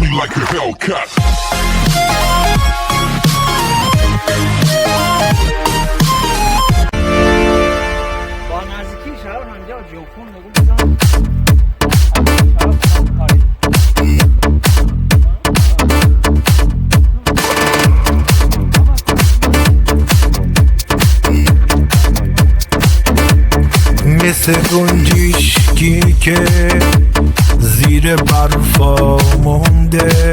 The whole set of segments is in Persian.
me like a Hellcat. با نزدیکی شهر همجا جوفون نگو بزن مثل گنجشکی که زیر برفا مونده،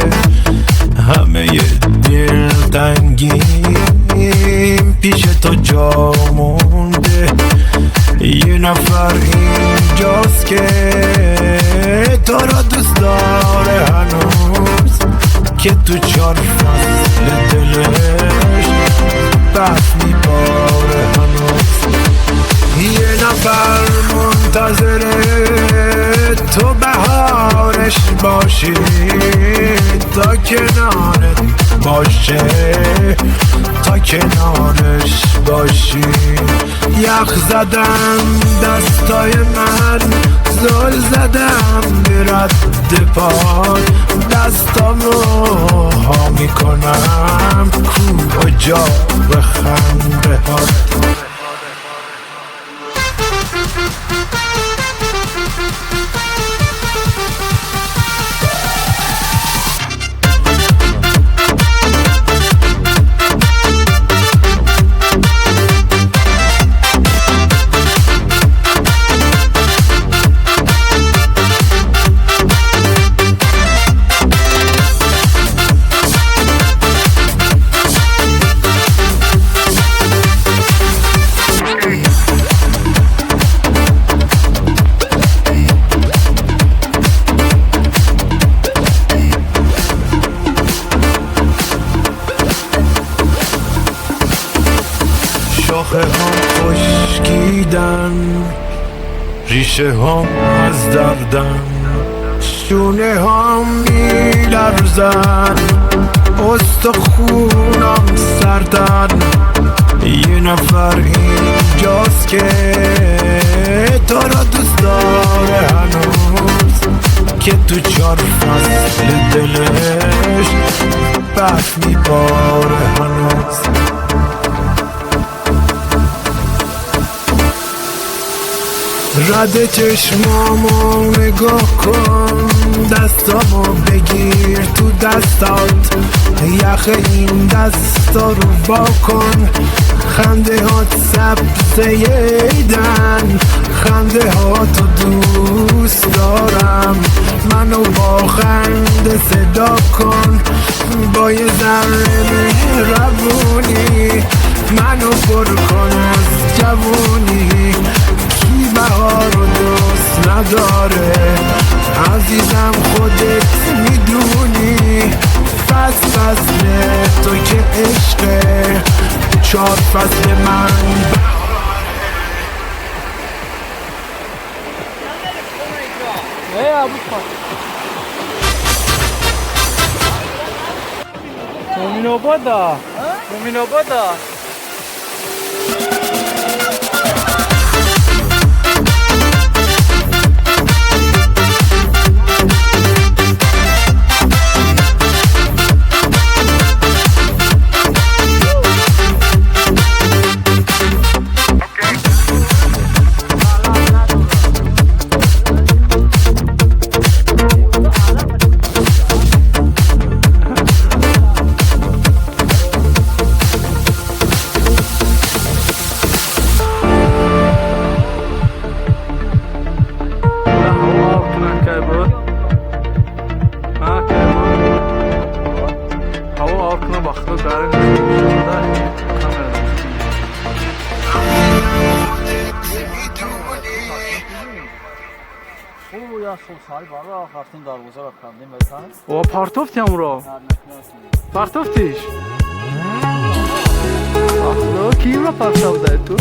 همه دلتنگیم پیش تو جا مونده. یه نفر اینجاست که تو را دوست داره هنوز، که تو 4 فصل دلش برف میباره هنوز. یه نفر منتظره تو بهارش باشی، تا کنارت باشه، تا کنارش باشی. یخ زدم دستای من، زل زدم به رد پای، دستامو ها میکنم کو جا به خنده هات. شاخه هم خشکیدن، ریشه هم از دردن، شونه هم میلرزن، استخونم سردن. یه نفر اینجاست که تو را دوست داره هنوز، که تو 4 فصل دلش برف میباره هنوز. رد چشمامو نگاه کن، دستامو بگیر تو دستات، یخ این دستا رو با کن. خنده هات سبزه ایدن، خنده هاتو دوست دارم. منو با خنده صدا کن، با یه ذره مهربونی منو پر کن از جوونی. بهار رو دوست نداره عزیزم، خودت میدونی. فصل تو که عشقه، 4 فصل من دومینو بادا دومینو بادا. رفتیم دارگذار رو کندیم بزن. او پارتوفتی همورا پارتوفتیش اخلا کیم را پارتوف داری تو؟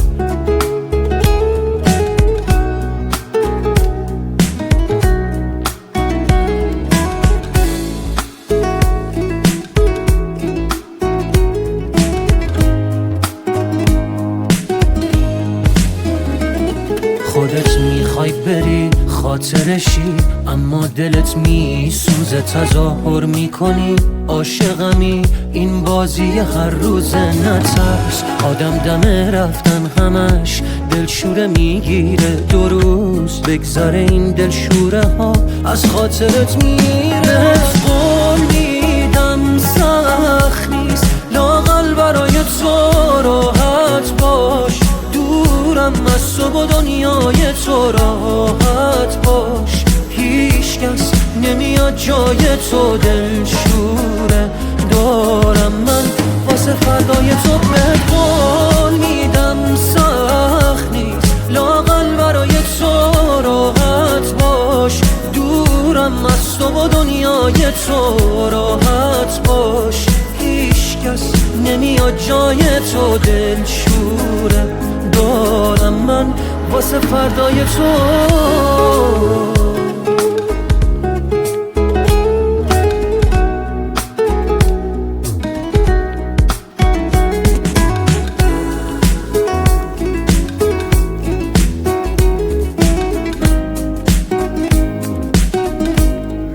خودت میخوای بری خاطرشی، اما دلت میسوزه، تظاهر میکنی عاشقمی، این بازی هر روزه. نترس آدم دم رفتن همش دلشوره میگیره، 2 روز بگذره این دلشوره ها از خاطرت میره. قول میدم سخت نیست لااقل برای تو راحت باش، دورم از تو و دنیای تو راحت باش. هیچ کس نمیاد جای تو، دلشوره دارم من واسه فردای تو. به قول میدم سخت نیست لااقل برای تو راحت باش، دورم از تو و دنیای تو راحت باش. هیچ کس نمیاد جای تو، دلشوره دارم من واسه فردای تو.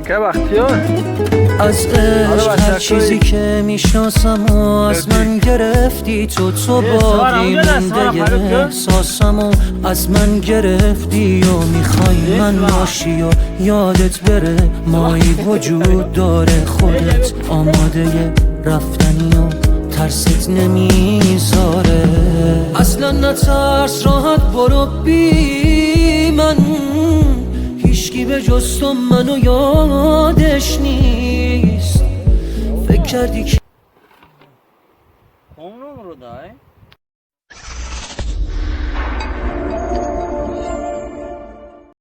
که وقتی ها از عشق هر چیزی که میشناسم و از من گرفتی تو باقی مونده احساسم و از من گرفتی و میخوای من باشی و یادت بره مایی وجود داره، خودت آماده رفتنی و ترست نمیذاره. اصلا نترس راحت برو بی من، هیچکی به جز تو منو یادش نیست. فکر کردی که